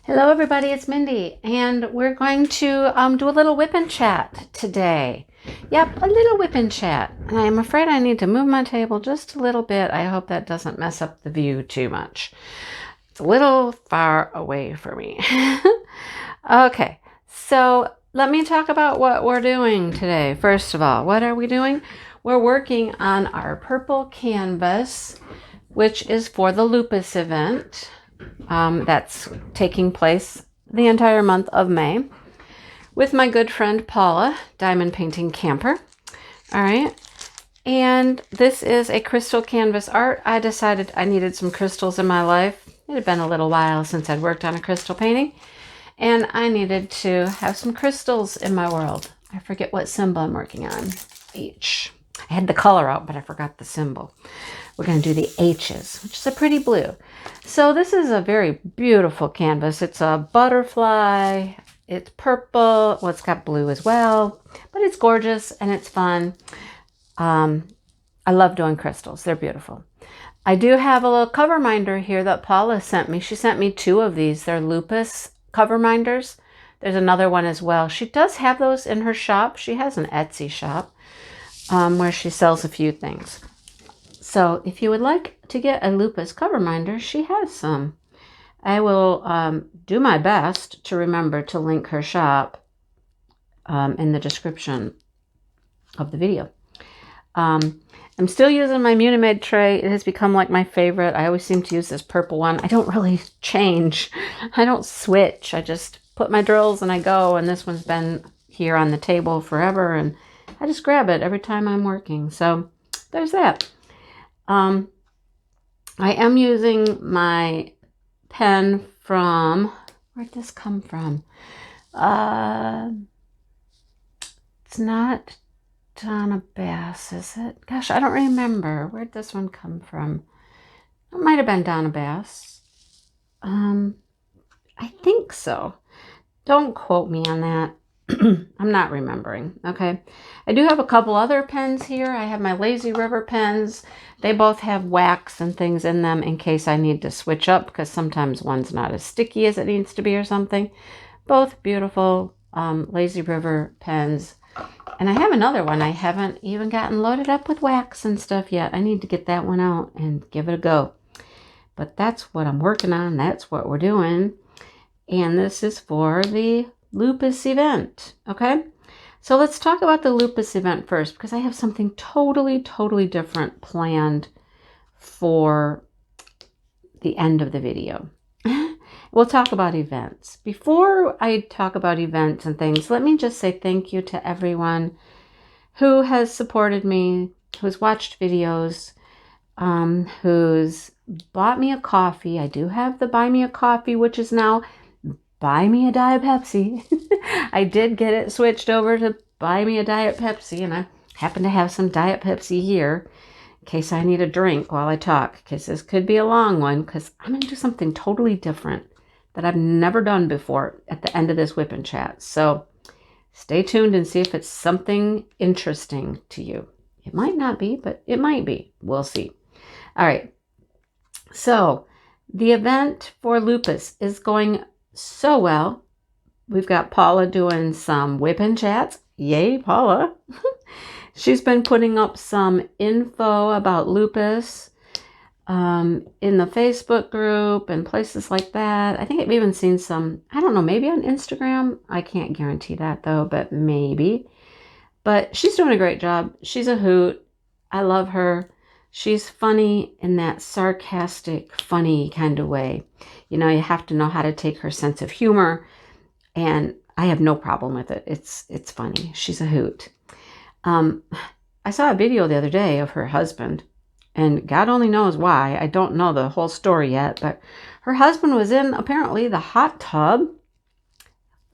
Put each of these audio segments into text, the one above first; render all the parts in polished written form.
Hello everybody, it's Mindy, and we're going to do a little WIP and Chat today. Yep, a little WIP and Chat. And I'm afraid I need to move my table just a little bit. I hope that doesn't mess up the view too much. It's a little far away for me. Okay, so let me talk about what we're doing today. First of all, what are we doing? We're working on our purple canvas, which is for the Lupus event. That's taking place the entire month of May with my good friend Paula, Diamond Painting Camper. All right. And this is a crystal canvas art. I decided I needed some crystals in my life. It had been a little while since I'd worked on a crystal painting, and I needed to have some crystals in my world. I forget what symbol I'm working on. H. I had the color out, but I forgot the symbol. We're going to do the H's, which is a pretty blue. So this is a very beautiful canvas. It's a butterfly. It's purple. Well, it's got blue as well, but it's gorgeous and it's fun. I love doing crystals. They're beautiful. I do have a little cover minder here that Paula sent me. She sent me 2 of these. They're Lupus cover minders. There's another one as well. She does have those in her shop. She has an Etsy shop where she sells a few things. So if you would like to get a Lupus cover minder, she has some. I will do my best to remember to link her shop in the description of the video. I'm still using my Munimade tray. It has become like my favorite. I always seem to use this purple one. I don't really change. I don't switch. I just put my drills and I go. And this one's been here on the table forever. And I just grab it every time I'm working. So there's that. I am using my pen from, where'd this come from? It's not Donna Bass, is it? Gosh, I don't remember. Where'd this one come from? It might have been Donna Bass. I think so. Don't quote me on that. I'm not remembering. Okay. I do have a couple other pens here. I have my Lazy River pens. They both have wax and things in them in case I need to switch up, because sometimes one's not as sticky as it needs to be or something. Both beautiful Lazy River pens. And I have another one. I haven't even gotten loaded up with wax and stuff yet. I need to get that one out and give it a go. But that's what I'm working on. That's what we're doing. And this is for the Lupus event. Okay, so let's talk about the Lupus event first, because I have something totally different planned for the end of the video. We'll talk about events. Before I talk about events and things, let me just say thank you to everyone who has supported me, who's watched videos, who's bought me a coffee. I do have the Buy Me a Coffee, which is now Buy Me a Diet Pepsi. I did get it switched over to Buy Me a Diet Pepsi, and I happen to have some Diet Pepsi here in case I need a drink while I talk, because this could be a long one, because I'm going to do something totally different that I've never done before at the end of this WIP and Chat. So stay tuned and see if it's something interesting to you. It might not be, but it might be. We'll see. All right. So the event for Lupus is going so well. We've got Paula doing some WIP and Chats. Yay, Paula. She's been putting up some info about Lupus in the Facebook group and places like that. I think I've even seen some, I don't know, maybe on Instagram. I can't guarantee that though, but maybe. But she's doing a great job. She's a hoot. I love her. She's funny in that sarcastic, funny kind of way. You know, you have to know how to take her sense of humor, and I have no problem with it. It's funny. She's a hoot. I saw a video the other day of her husband, and God only knows why. I don't know the whole story yet, but her husband was in apparently the hot tub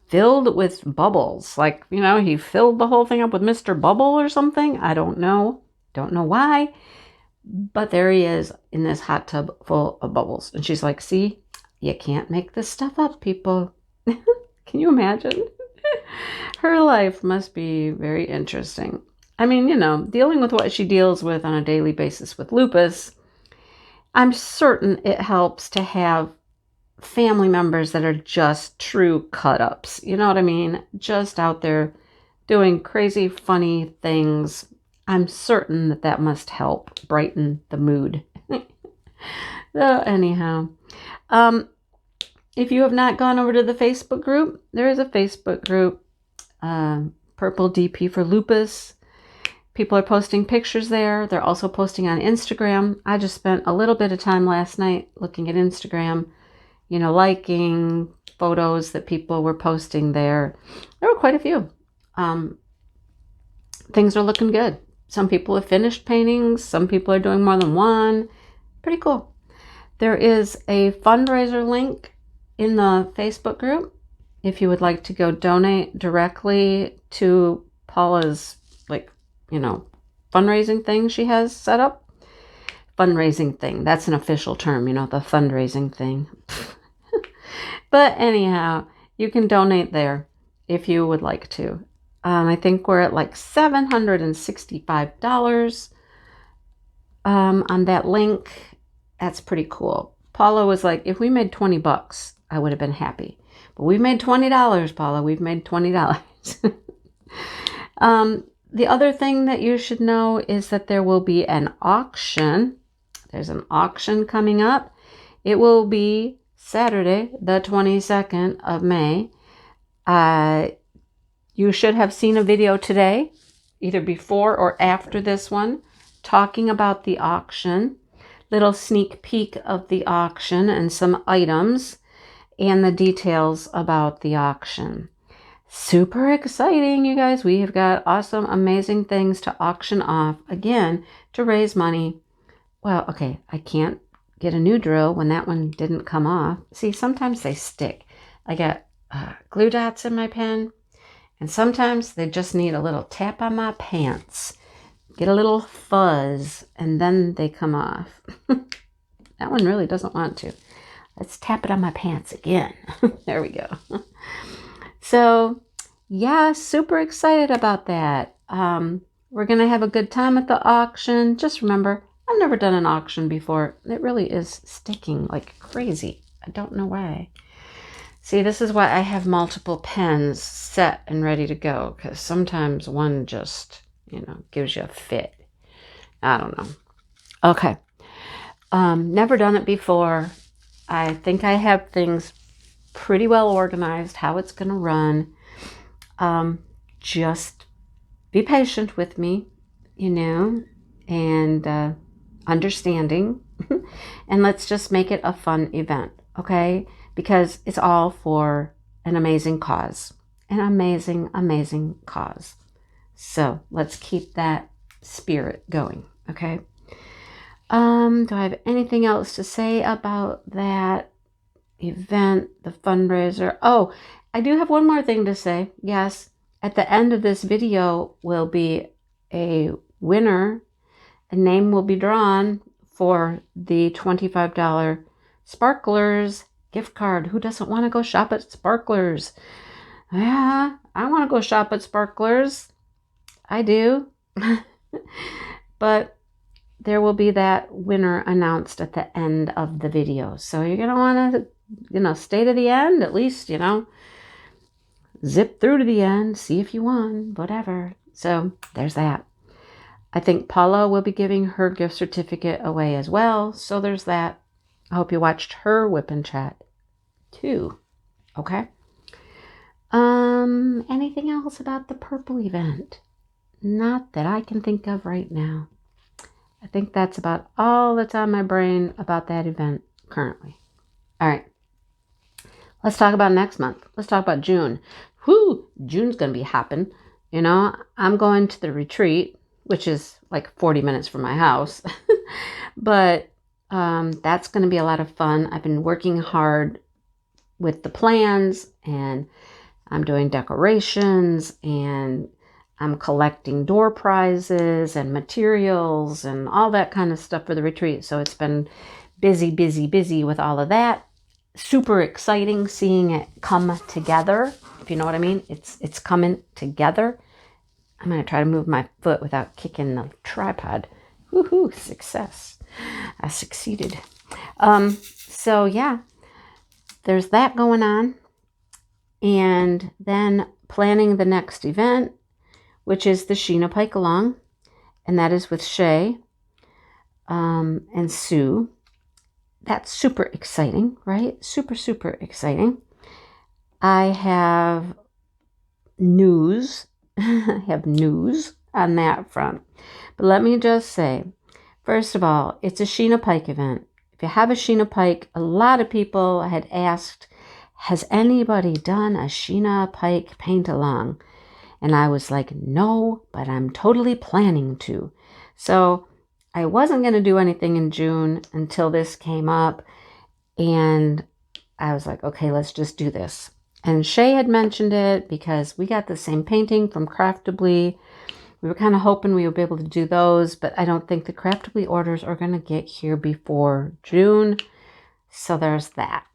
filled with bubbles. Like, you know, he filled the whole thing up with Mr. Bubble or something. I don't know. Don't know why. But there he is in this hot tub full of bubbles. And she's like, see, you can't make this stuff up, people. Can you imagine? Her life must be very interesting. I mean, you know, dealing with what she deals with on a daily basis with lupus, I'm certain it helps to have family members that are just true cut-ups. You know what I mean? Just out there doing crazy, funny things. I'm certain that that must help brighten the mood. So anyhow, if you have not gone over to the Facebook group, there is a Facebook group, Purple DP for Lupus. People are posting pictures there. They're also posting on Instagram. I just spent a little bit of time last night looking at Instagram, you know, liking photos that people were posting there. There were quite a few. Things are looking good. Some people have finished paintings. Some people are doing more than one. Pretty cool. There is a fundraiser link in the Facebook group if you would like to go donate directly to Paula's, like, you know, fundraising thing she has set up. Fundraising thing. That's an official term, you know, the fundraising thing. But anyhow, you can donate there if you would like to. I think we're at like $765 on that link. That's pretty cool. Paula was like, if we made 20 bucks, I would have been happy. But we've made $20, Paula. We've made $20. The other thing that you should know is that there will be an auction. There's an auction coming up. It will be Saturday, the 22nd of May. You should have seen a video today, either before or after this one, talking about the auction. Little sneak peek of the auction and some items and the details about the auction. Super exciting, you guys. We have got awesome, amazing things to auction off, again, to raise money. Well, okay, I can't get a new drill when that one didn't come off. See, sometimes they stick. I got glue dots in my pen, and sometimes they just need a little tap on my pants. Get a little fuzz, and then they come off. That one really doesn't want to. Let's tap it on my pants again. There we go. So, yeah, super excited about that. We're going to have a good time at the auction. Just remember, I've never done an auction before. It really is sticking like crazy. I don't know why. See, this is why I have multiple pens set and ready to go, because sometimes one just, you know, gives you a fit. I don't know. Okay. Never done it before. I think I have things pretty well organized, how it's going to run. Just be patient with me, you know, and understanding. And let's just make it a fun event, okay? Because it's all for an amazing cause. An amazing, amazing cause. So let's keep that spirit going, okay? Do I have anything else to say about that event, the fundraiser? Oh, I do have one more thing to say. Yes, at the end of this video will be a winner. A name will be drawn for the $25 Sparklers gift card. Who doesn't want to go shop at Sparklers? Yeah, I want to go shop at Sparklers. I do. But there will be that winner announced at the end of the video. So you're going to want to, you know, stay to the end, at least, you know, zip through to the end, see if you won, whatever. So there's that. I think Paula will be giving her gift certificate away as well. So there's that. I hope you watched her WIP and Chat too. Okay. Anything else about the purple event? Not that I can think of right now. I think that's about all that's on my brain about that event currently. All right. Let's talk about next month. Let's talk about June. Whoo, June's going to be hopping. You know, I'm going to the retreat, which is like 40 minutes from my house. But that's going to be a lot of fun. I've been working hard with the plans, and I'm doing decorations, and I'm collecting door prizes and materials and all that kind of stuff for the retreat. So it's been busy, busy, busy with all of that. Super exciting seeing it come together, if you know what I mean. It's coming together. I'm going to try to move my foot without kicking the tripod. Woohoo, success. I succeeded. So yeah, there's that going on. And then planning the next event, which is the Sheena Pike Along. And that is with Shay and Sue. That's super exciting, right? Super, super exciting. I have news. I have news on that front. But let me just say, first of all, it's a Sheena Pike event. If you have a Sheena Pike, a lot of people had asked, has anybody done a Sheena Pike paint along? And I was like, no, but I'm totally planning to. So I wasn't going to do anything in June until this came up. And I was like, okay, let's just do this. And Shay had mentioned it because we got the same painting from Craftably. We were kind of hoping we would be able to do those, but I don't think the Craftably orders are going to get here before June. So there's that.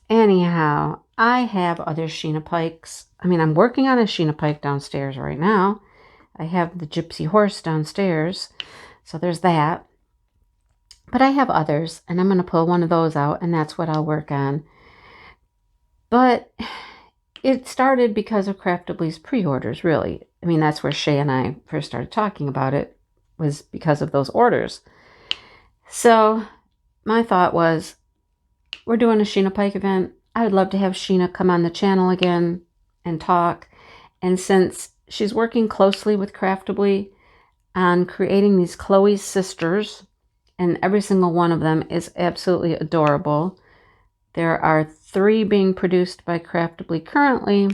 Anyhow, I have other Sheena Pikes. I mean, I'm working on a Sheena Pike downstairs right now. I have the Gypsy Horse downstairs. So there's that. But I have others, and I'm going to pull one of those out, and that's what I'll work on. But it started because of Craftably's pre-orders, really. I mean, that's where Shay and I first started talking about it, was because of those orders. So my thought was, we're doing a Sheena Pike event. I would love to have Sheena come on the channel again and talk. And since she's working closely with Craftably on creating these Chloe's sisters, and every single one of them is absolutely adorable. There are 3 being produced by Craftably currently,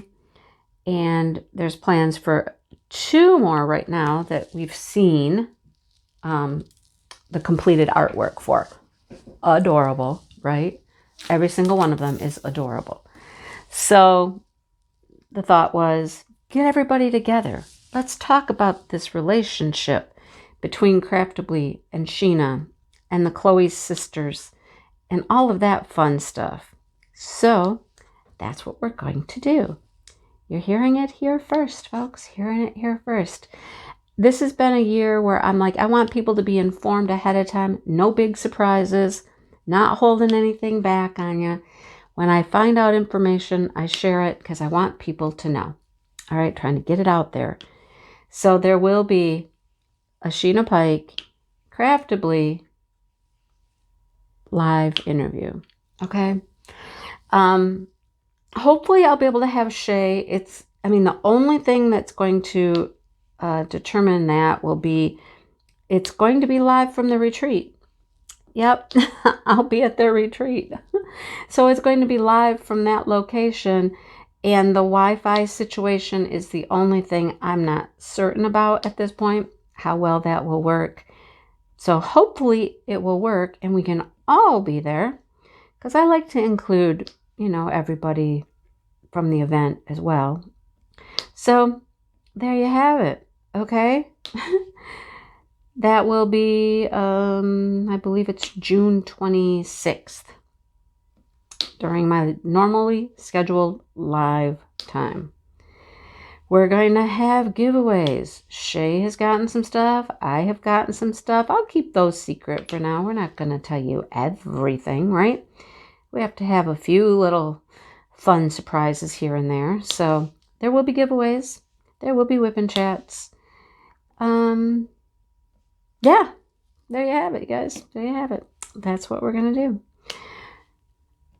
and there's plans for 2 more right now that we've seen the completed artwork for. Adorable, right? Every single one of them is adorable. So the thought was, get everybody together. Let's talk about this relationship between Craftably and Sheena and the Chloe's sisters and all of that fun stuff. So that's what we're going to do. You're hearing it here first, folks. Hearing it here first. This has been a year where I'm like, I want people to be informed ahead of time. No big surprises. Not holding anything back on you. When I find out information, I share it because I want people to know. All right, trying to get it out there. So there will be a Sheena Pike Craftably live interview. Okay. Hopefully I'll be able to have Shay. The only thing that's going to determine that will be, it's going to be live from the retreat. Yep, I'll be at their retreat. So it's going to be live from that location, and the Wi-Fi situation is the only thing I'm not certain about at this point, how well that will work. So hopefully it will work and we can all be there, because I like to include, everybody from the event as well. So there you have it. Okay. That will be, I believe it's June 26th during my normally scheduled live time. We're going to have giveaways. Shay has gotten some stuff. I have gotten some stuff. I'll keep those secret for now. We're not going to tell you everything, right? We have to have a few little fun surprises here and there. So there will be giveaways. There will be WIP and Chats. Yeah, there you have it, guys. There you have it. That's what we're going to do.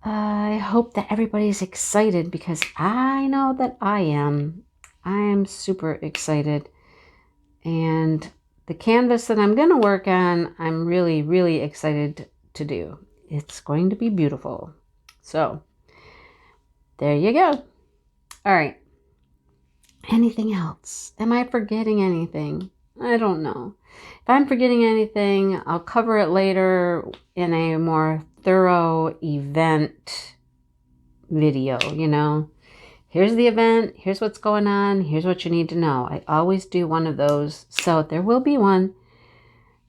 I hope that everybody's excited, because I know that I am. I am super excited. And the canvas that I'm going to work on, I'm really, really excited to do. It's going to be beautiful. So, there you go. All right. Anything else? Am I forgetting anything? I don't know. If I'm forgetting anything, I'll cover it later in a more thorough event video, Here's the event, here's what's going on, here's what you need to know. I always do one of those. So there will be one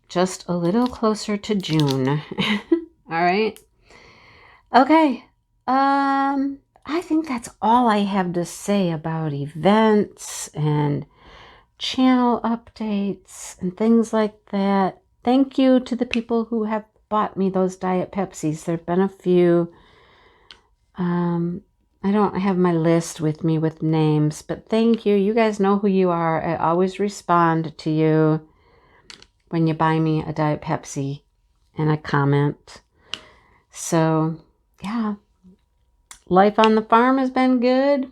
just a little closer to June. All right. Okay. I think that's all I have to say about events and channel updates and things like that. Thank you to the people who have bought me those Diet Pepsis. There have been a few. I don't have my list with me with names, but thank you. You guys know who you are. I always respond to you when you buy me a Diet Pepsi and I comment. So, yeah. Life on the farm has been good.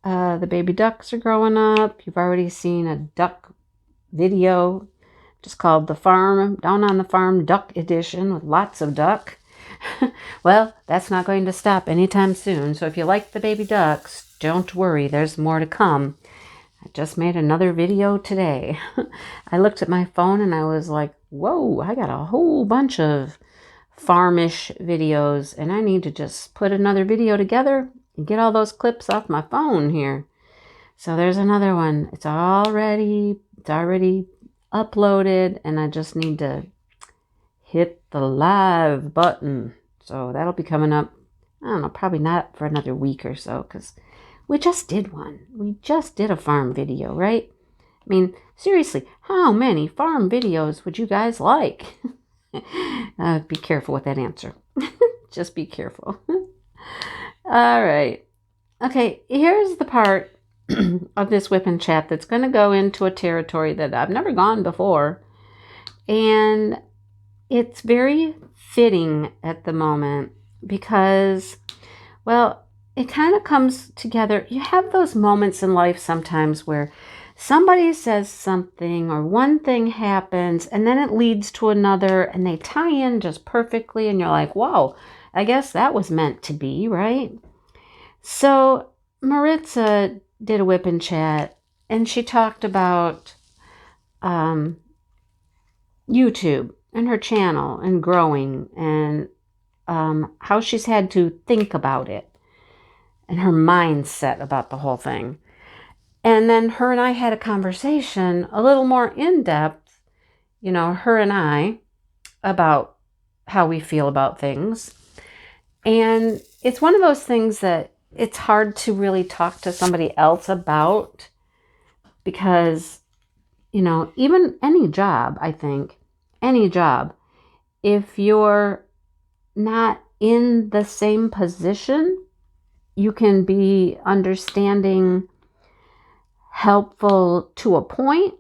The baby ducks are growing up. You've already seen a duck video just called The Farm, Down on the Farm Duck Edition with lots of duck. Well, that's not going to stop anytime soon. So if you like the baby ducks, don't worry, there's more to come. I just made another video today. I looked at my phone and I was like, whoa, I got a whole bunch of farmish videos and I need to just put another video together and get all those clips off my phone here. So there's another one. It's already uploaded and I just need to hit the live button. So that'll be coming up, I don't know, probably not for another week or so, because we just did one. We just did a farm video, right? I mean, seriously, how many farm videos would you guys like? Be careful with that answer. Just be careful. All right. Okay, here's the part of this WIP and Chat that's going to go into a territory that I've never gone before. And it's very fitting at the moment because, well, it kind of comes together. You have those moments in life sometimes where somebody says something or one thing happens and then it leads to another and they tie in just perfectly and you're like, wow, I guess that was meant to be, right? So Maritza did a WIP and Chat and she talked about YouTube and her channel and growing and how she's had to think about it and her mindset about the whole thing. And then her and I had a conversation a little more in depth, you know, her and I, about how we feel about things. And it's one of those things that it's hard to really talk to somebody else about because, you know, even any job, I think, any job, if you're not in the same position, you can be understanding, helpful to a point,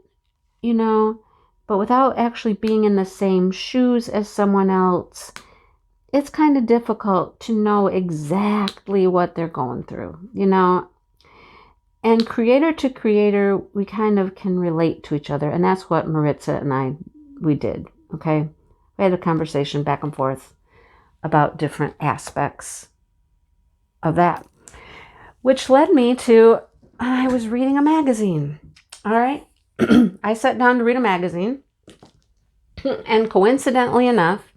you know, but without actually being in the same shoes as someone else, it's kind of difficult to know exactly what they're going through, you know. And creator to creator, we kind of can relate to each other. And that's what Maritza and we did, okay? We had a conversation back and forth about different aspects of that, which led me to, I was reading a magazine, all right? I sat down to read a magazine, and coincidentally enough,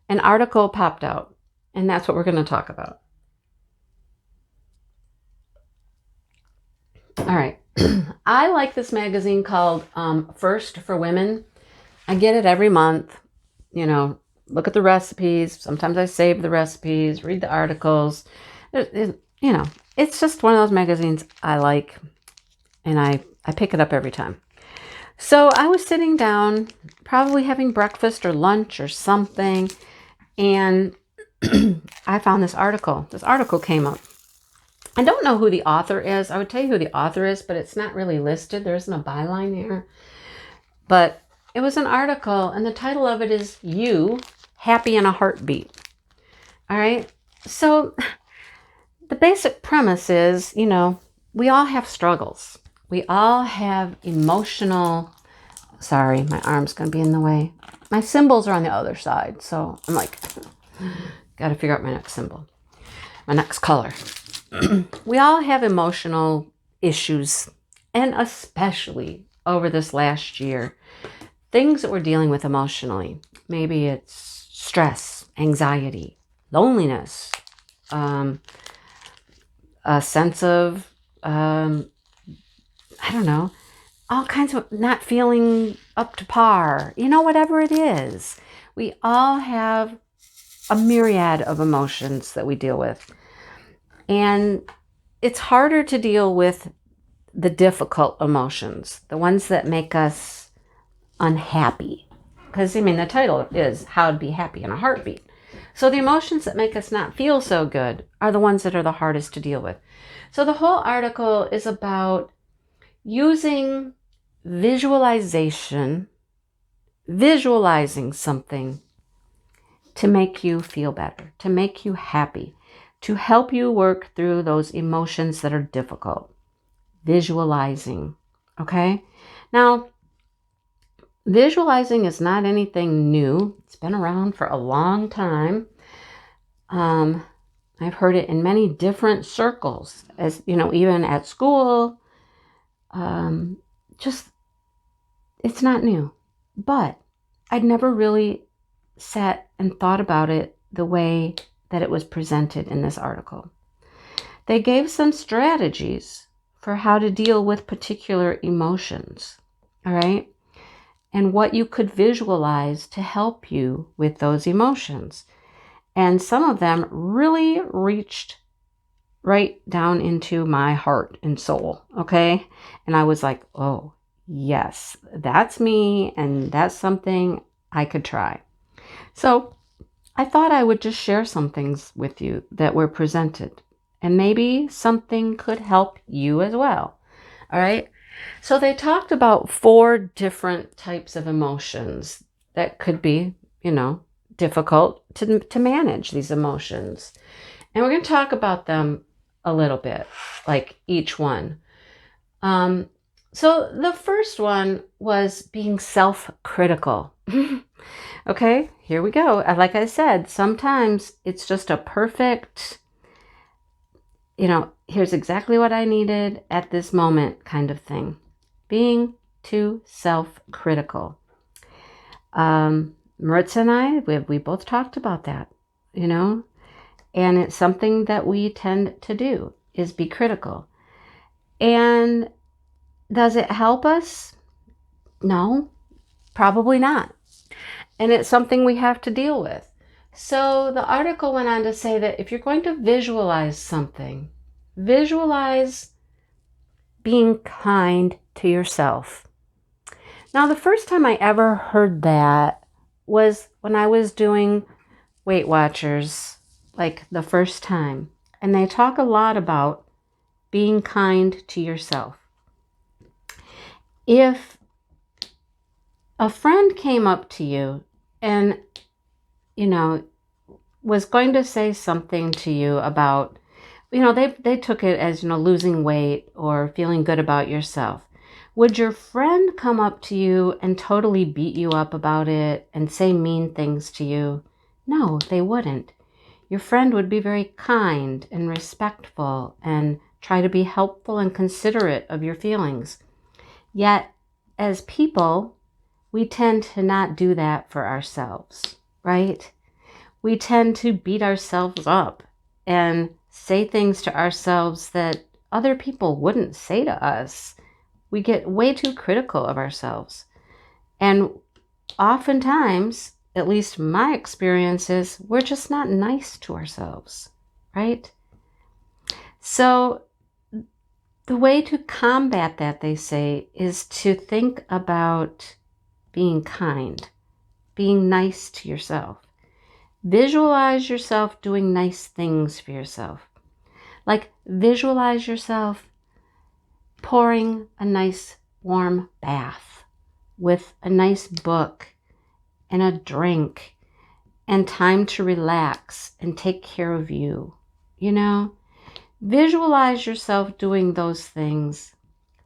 an article popped out, and that's what we're going to talk about. All right. I like this magazine called First for Women. I get it every month, you know, look at the recipes. Sometimes I save the recipes, read the articles. You know, it's just one of those magazines I like, and I pick it up every time. So I was sitting down, probably having breakfast or lunch or something, and I found this article. This article came up. I don't know who the author is. I would tell you who the author is, but it's not really listed. There isn't a byline here. But it was an article, and the title of it is You, Happy in a Heartbeat. All right? So the basic premise is, you know, we all have struggles. We all have emotional, sorry, my arm's going to be in the way. My symbols are on the other side. So I'm like, got to figure out my next symbol, my next color. We all have emotional issues, and especially over this last year, things that we're dealing with emotionally. Maybe it's stress, anxiety, loneliness, a sense of, I don't know, all kinds of not feeling up to par, you know, whatever it is. We all have a myriad of emotions that we deal with. And it's harder to deal with the difficult emotions, the ones that make us unhappy. Because, I mean, the title is How to Be Happy in a Heartbeat. So the emotions that make us not feel so good are the ones that are the hardest to deal with. So the whole article is about using visualization, visualizing something to make you feel better, to make you happy, to help you work through those emotions that are difficult. Visualizing, okay? Now, visualizing is not anything new. It's been around for a long time. I've heard it in many different circles, as you know, even at school. Just, it's not new. But I'd never really sat and thought about it the way that it was presented in this article. They gave some strategies for how to deal with particular emotions, all right? And what you could visualize to help you with those emotions. And some of them really reached right down into my heart and soul, okay? And I was like, oh, yes, that's me, and that's something I could try. So I thought I would just share some things with you that were presented, and maybe something could help you as well, all right? So they talked about 4 different types of emotions that could be, difficult to manage these emotions. And we're going to talk about them a little bit, like each one. So the first one was being self-critical. Okay, here we go. Like I said, sometimes it's just a perfect, here's exactly what I needed at this moment kind of thing. Being too self-critical. Maritza and I, we both talked about that, and it's something that we tend to do, is be critical. And does it help us? No, probably not. And it's something we have to deal with. So the article went on to say that if you're going to visualize something, visualize being kind to yourself. Now, the first time I ever heard that was when I was doing Weight Watchers, like the first time. And they talk a lot about being kind to yourself. If a friend came up to you and, was going to say something to you about, they took it as, losing weight or feeling good about yourself. Would your friend come up to you and totally beat you up about it and say mean things to you? No, they wouldn't. Your friend would be very kind and respectful and try to be helpful and considerate of your feelings. Yet, as people, we tend to not do that for ourselves, right? We tend to beat ourselves up and say things to ourselves that other people wouldn't say to us. We get way too critical of ourselves. And oftentimes, at least my experience is, we're just not nice to ourselves, right? So the way to combat that, they say, is to think about being kind, being nice to yourself. Visualize yourself doing nice things for yourself. Like visualize yourself pouring a nice warm bath with a nice book and a drink and time to relax and take care of you. Visualize yourself doing those things,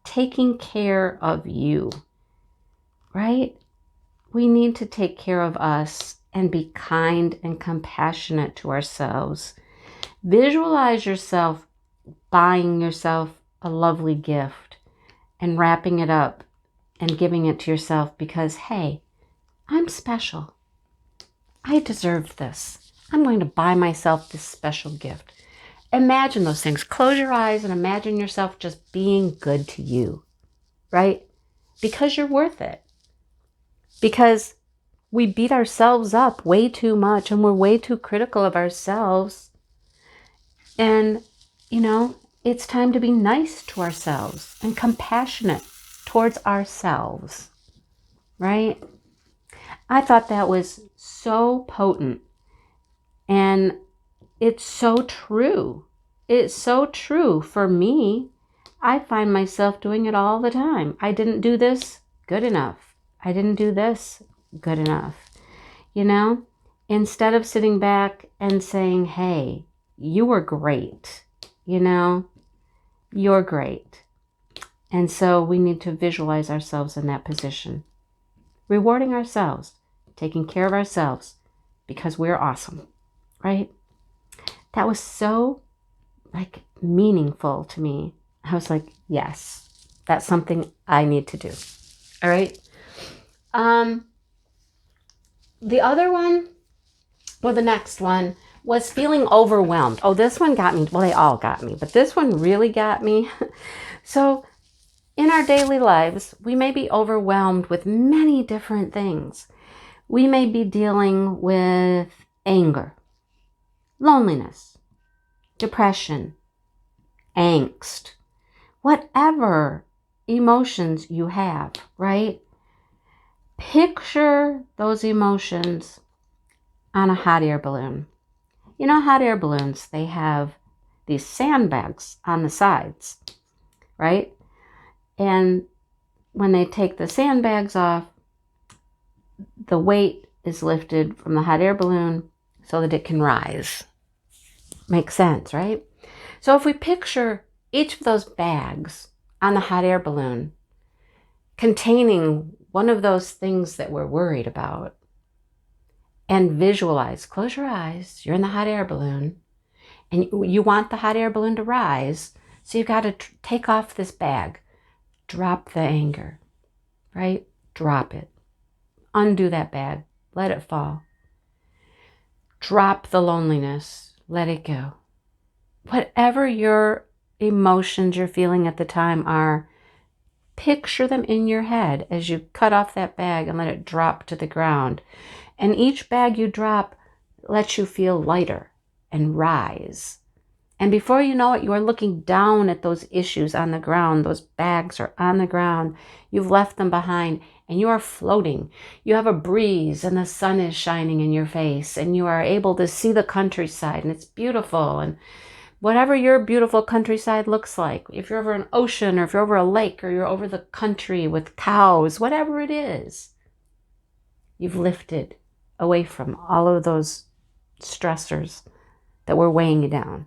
taking care of you, right? We need to take care of us and be kind and compassionate to ourselves. Visualize yourself buying yourself a lovely gift and wrapping it up and giving it to yourself because, hey, I'm special. I deserve this. I'm going to buy myself this special gift. Imagine those things. Close your eyes and imagine yourself just being good to you, right? Because you're worth it. Because we beat ourselves up way too much and we're way too critical of ourselves. And, it's time to be nice to ourselves and compassionate towards ourselves, right? I thought that was so potent. And it's so true. It's so true. For me, I find myself doing it all the time. I didn't do this good enough. I didn't do this good enough. You know, instead of sitting back and saying, hey, you were great. You know, you're great. And so we need to visualize ourselves in that position. Rewarding ourselves, taking care of ourselves because we're awesome, right? That was so like meaningful to me. I was like, yes, that's something I need to do. All right. The other one, or the next one, was feeling overwhelmed. Oh, this one got me. Well, they all got me, but this one really got me. So in our daily lives, we may be overwhelmed with many different things. We may be dealing with anger, loneliness, depression, angst, whatever emotions you have, right? Picture those emotions on a hot air balloon. You know, hot air balloons, they have these sandbags on the sides, right? And when they take the sandbags off, the weight is lifted from the hot air balloon so that it can rise. Makes sense, right? So if we picture each of those bags on the hot air balloon containing one of those things that we're worried about, and visualize, close your eyes, you're in the hot air balloon, and you want the hot air balloon to rise, so you've got to take off this bag, drop the anger, right? Drop it. Undo that bag, let it fall. Drop the loneliness, let it go. Whatever your emotions you're feeling at the time are, picture them in your head as you cut off that bag and let it drop to the ground. And each bag you drop lets you feel lighter and rise. And before you know it, you are looking down at those issues on the ground. Those bags are on the ground. You've left them behind and you are floating. You have a breeze and the sun is shining in your face and you are able to see the countryside and it's beautiful. And whatever your beautiful countryside looks like, if you're over an ocean or if you're over a lake or you're over the country with cows, whatever it is, you've lifted away from all of those stressors that were weighing you down.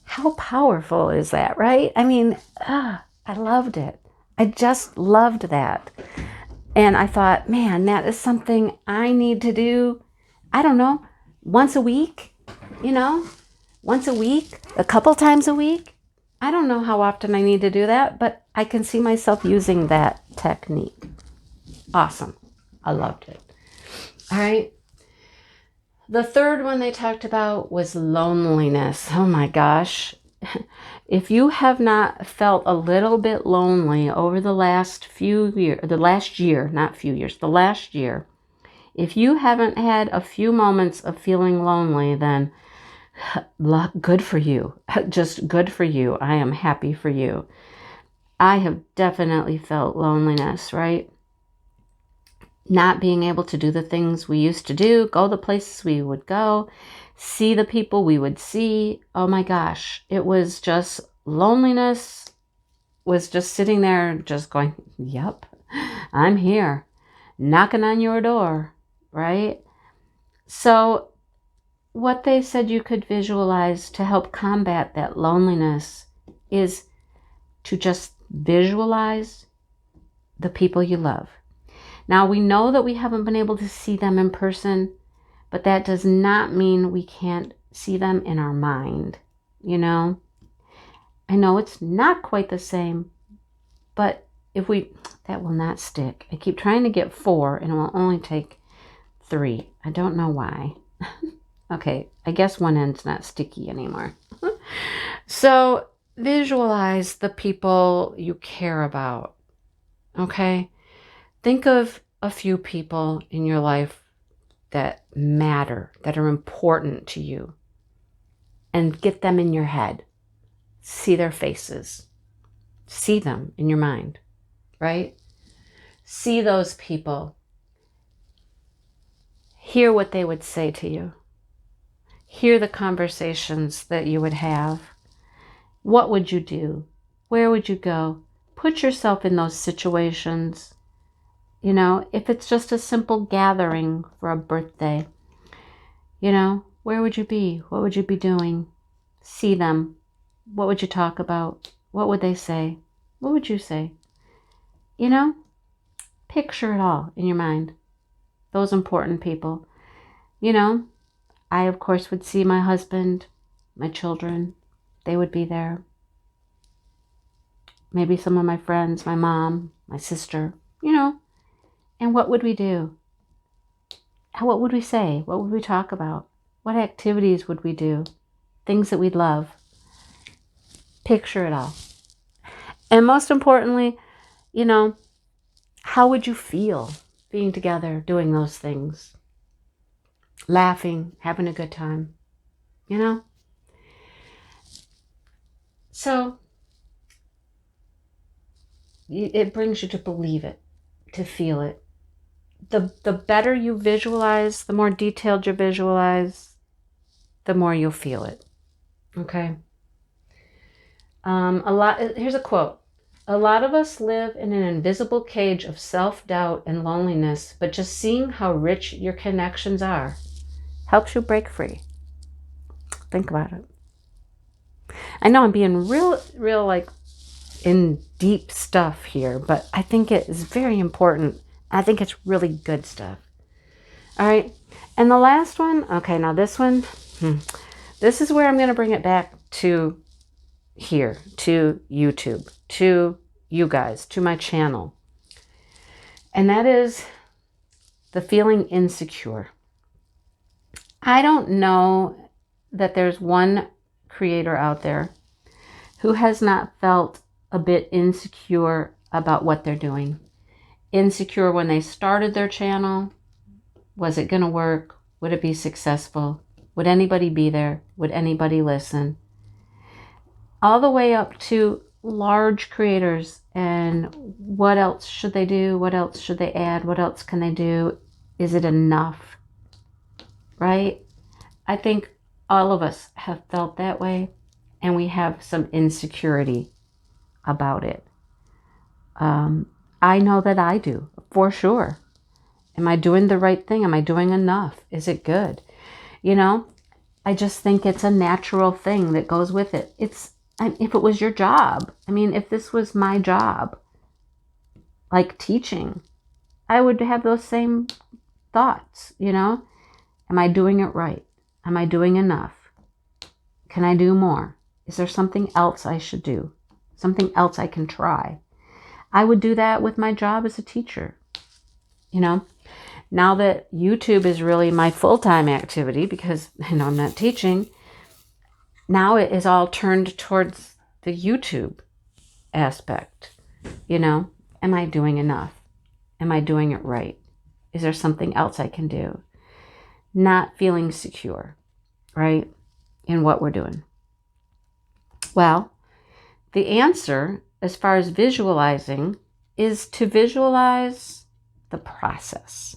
How powerful is that, right? I mean, I loved it. I just loved that. And I thought, man, that is something I need to do, I don't know, once a week, once a week, a couple times a week. I don't know how often I need to do that, but I can see myself using that technique. Awesome. I loved it. All right. The third one they talked about was loneliness. Oh my gosh. If you have not felt a little bit lonely over the last year, if you haven't had a few moments of feeling lonely, then good for you. Just good for you. I am happy for you. I have definitely felt loneliness, right? Not being able to do the things we used to do, go the places we would go, see the people we would see. Oh my gosh, it was just loneliness was just sitting there just going, yep, I'm here, knocking on your door, right? So what they said you could visualize to help combat that loneliness is to just visualize the people you love. Now, we know that we haven't been able to see them in person, but that does not mean we can't see them in our mind, I know it's not quite the same, but that will not stick. I keep trying to get 4, and it will only take 3. I don't know why. Okay, I guess one end's not sticky anymore. So, visualize the people you care about, okay? Think of a few people in your life that matter, that are important to you, and get them in your head. See their faces. See them in your mind, right? See those people. Hear what they would say to you. hear the conversations that you would have. What would you do? Where would you go? Put yourself in those situations. You know, if it's just a simple gathering for a birthday, you know, where would you be? What would you be doing? See them. What would you talk about? What would they say? What would you say? You know, picture it all in your mind. Those important people. You know, I, of course, would see my husband, my children. They would be there. Maybe some of my friends, my mom, my sister, you know. And what would we do? What would we say? What would we talk about? What activities would we do? Things that we'd love. Picture it all. And most importantly, you know, how would you feel being together, doing those things? Laughing, having a good time, you know? So it brings you to believe it, to feel it. The better you visualize, the more detailed you visualize, the more you'll feel it. Okay? Here's a quote. A lot of us live in an invisible cage of self-doubt and loneliness, but just seeing how rich your connections are helps you break free. Think about it. I know I'm being real like in deep stuff here, but I think it is very important. I think it's really good stuff. All right. And the last one, okay, now this one, this is where I'm going to bring it back to here, to YouTube, to you guys, to my channel. And that is the feeling insecure. I don't know that there's one creator out there who has not felt a bit insecure about what they're doing. Insecure when they started their channel. Was it going to work? Would it be successful? Would anybody be there? Would anybody listen? All the way up to large creators and what else should they do? What else should they add? What else can they do? Is it enough? Right? I think all of us have felt that way, and we have some insecurity about it. I know that I do, for sure. Am I doing the right thing? Am I doing enough? Is it good? You know, I just think it's a natural thing that goes with it. If it was your job, I mean, if this was my job, like teaching, I would have those same thoughts, you know? Am I doing it right? Am I doing enough? Can I do more? Is there something else I should do? Something else I can try? I would do that with my job as a teacher. You know, now that YouTube is really my full-time activity because I know I'm not teaching, now it is all turned towards the YouTube aspect. You know, am I doing enough? Am I doing it right? Is there something else I can do? Not feeling secure, right, in what we're doing. Well, the answer, as far as visualizing, is to visualize the process.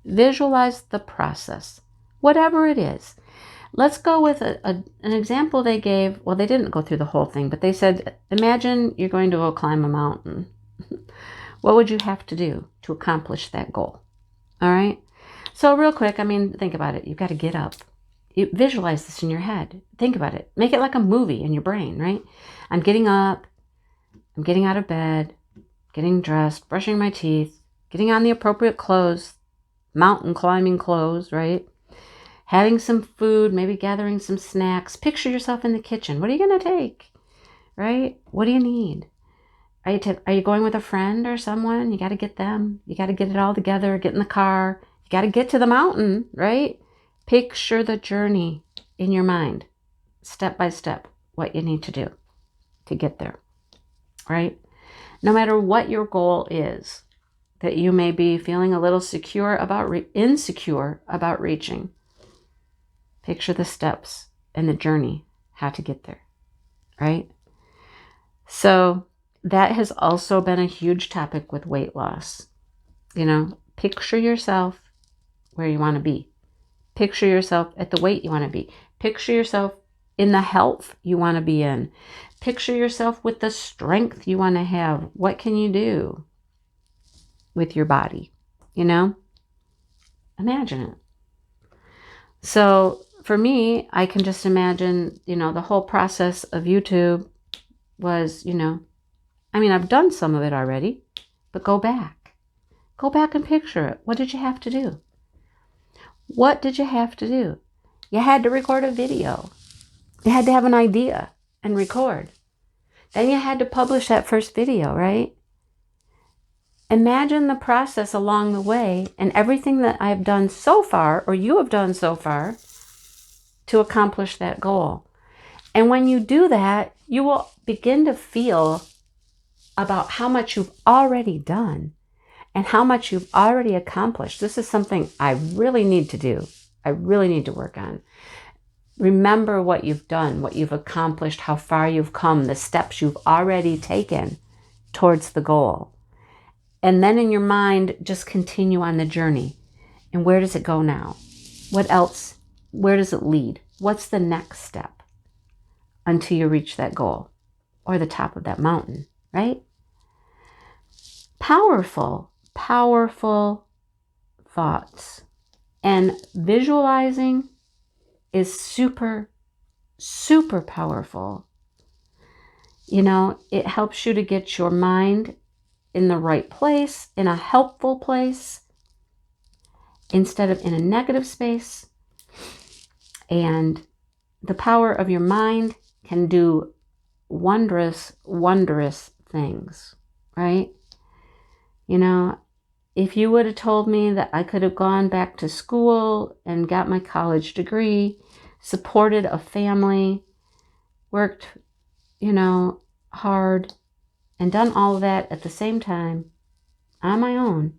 Visualize the process, whatever it is. Let's go with an example they gave. Well, they didn't go through the whole thing, but they said, imagine you're going to go climb a mountain. What would you have to do to accomplish that goal? All right. So real quick, I mean, think about it. You've got to get up. You visualize this in your head. Think about it. Make it like a movie in your brain, right? I'm getting up. I'm getting out of bed, getting dressed, brushing my teeth, getting on the appropriate clothes, mountain climbing clothes, right? Having some food, maybe gathering some snacks. Picture yourself in the kitchen. What are you going to take, right? What do you need? Are you going with a friend or someone? You got to get them. You got to get it all together, get in the car. You got to get to the mountain, right? Picture the journey in your mind, step by step, what you need to do to get there, right? No matter what your goal is that you may be feeling a little insecure about reaching, picture the steps and the journey, how to get there, right? So that has also been a huge topic with weight loss. You know, picture yourself where you want to be. Picture yourself at the weight you want to be. Picture yourself in the health you want to be in. Picture yourself with the strength you want to have. What can you do with your body? You know? Imagine it. So for me, I can just imagine, you know, the whole process of YouTube was, you know, I mean, I've done some of it already, but go back. Go back and picture it. What did you have to do? What did you have to do? You had to record a video. You had to have an idea and record. Then you had to publish that first video, right? Imagine the process along the way and everything that I've done so far, or you have done so far, to accomplish that goal. And when you do that, you will begin to feel about how much you've already done and how much you've already accomplished. This is something I really need to do. I really need to work on. Remember what you've done, what you've accomplished, how far you've come, the steps you've already taken towards the goal. And then in your mind, just continue on the journey. And where does it go now? What else? Where does it lead? What's the next step until you reach that goal or the top of that mountain, right? Powerful, powerful thoughts. And visualizing is super, super powerful. You know, it helps you to get your mind in the right place, in a helpful place, instead of in a negative space. And the power of your mind can do wondrous, wondrous things, right? You know, if you would have told me that I could have gone back to school and got my college degree, supported a family, worked, you know, hard, and done all of that at the same time on my own,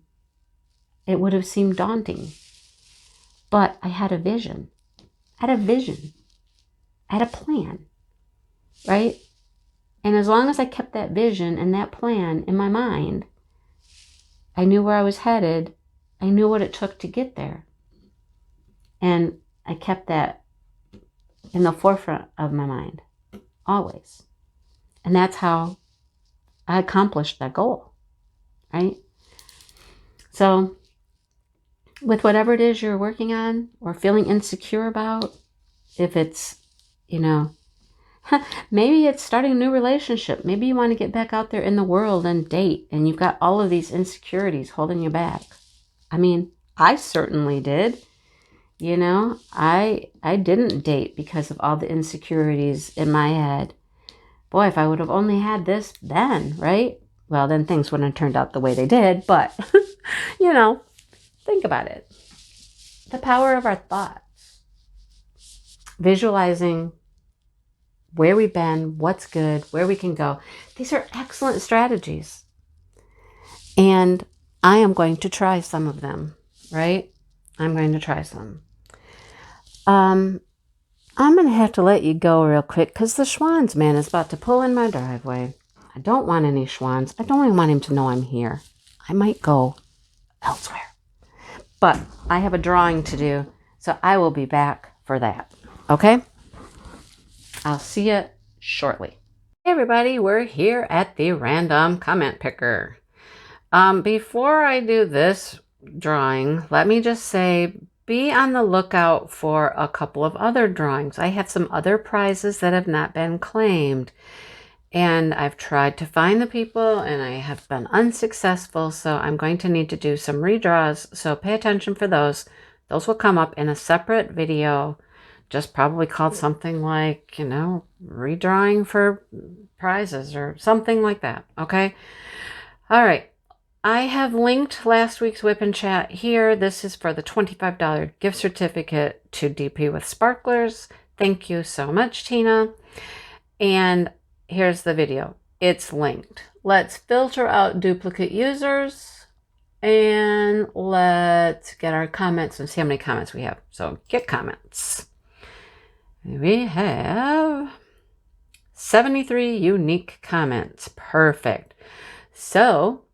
it would have seemed daunting. But I had a vision. I had a vision. I had a plan, right? And as long as I kept that vision and that plan in my mind, I knew where I was headed. I knew what it took to get there. And I kept that in the forefront of my mind, always. And that's how I accomplished that goal, right? So with whatever it is you're working on or feeling insecure about, if it's, you know, maybe it's starting a new relationship. Maybe you want to get back out there in the world and date, and you've got all of these insecurities holding you back. I mean, I certainly did. You know, I didn't date because of all the insecurities in my head. Boy, if I would have only had this then, right? Well, then things wouldn't have turned out the way they did, but, you know, think about it. The power of our thoughts. Visualizing where we've been, what's good, where we can go. These are excellent strategies. And I am going to try some of them, right? I'm going to try some. I'm going to have to let you go real quick because the Schwann's man is about to pull in my driveway. I don't want any Schwann's. I don't even want him to know I'm here. I might go elsewhere. But I have a drawing to do, so I will be back for that. Okay? I'll see you shortly. Hey everybody, we're here at the random comment picker. Before I do this drawing, let me just say, be on the lookout for a couple of other drawings. I have some other prizes that have not been claimed. And I've tried to find the people and I have been unsuccessful. So I'm going to need to do some redraws. So pay attention for those. Those will come up in a separate video, just probably called something like, you know, redrawing for prizes or something like that. Okay. All right. I have linked last week's WIP and Chat here. This is for the $25 gift certificate to DP with Sparklers. Thank you so much, Tina. And here's the video. It's linked. Let's filter out duplicate users and let's get our comments and see how many comments we have. So get comments. We have 73 unique comments. Perfect. So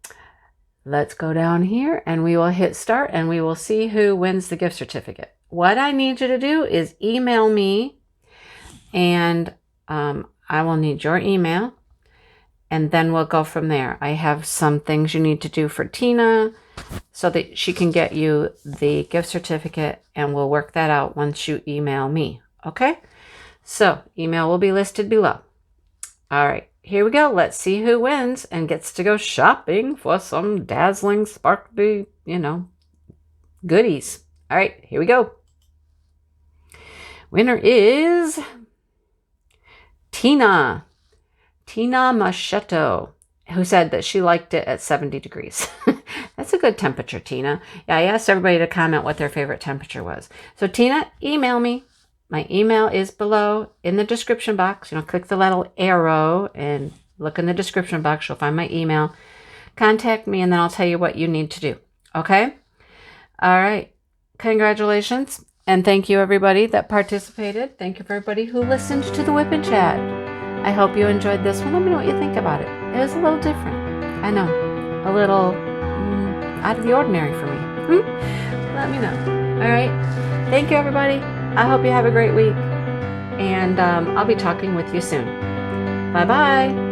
let's go down here and we will hit start and we will see who wins the gift certificate. what I need you to do is email me, and I will need your email, and then we'll go from there. I have some things you need to do for Tina so that she can get you the gift certificate, and we'll work that out once you email me. Okay? So, email will be listed below. All right, here we go. Let's see who wins and gets to go shopping for some dazzling, sparkly, goodies. All right, here we go. Winner is Tina Machetto, who said that she liked it at 70 degrees. That's a good temperature, Tina. Yeah, I asked everybody to comment what their favorite temperature was. So Tina, email me. My email is below in the description box. Click the little arrow and look in the description box. You'll find my email. Contact me, and then I'll tell you what you need to do. Okay? All right. Congratulations. And thank you, everybody that participated. Thank you for everybody who listened to the WIP and Chat. I hope you enjoyed this one. Let me know what you think about it. It was a little different. I know. A little out of the ordinary for me. Let me know. All right. Thank you, everybody. I hope you have a great week. And I'll be talking with you soon. Bye-bye.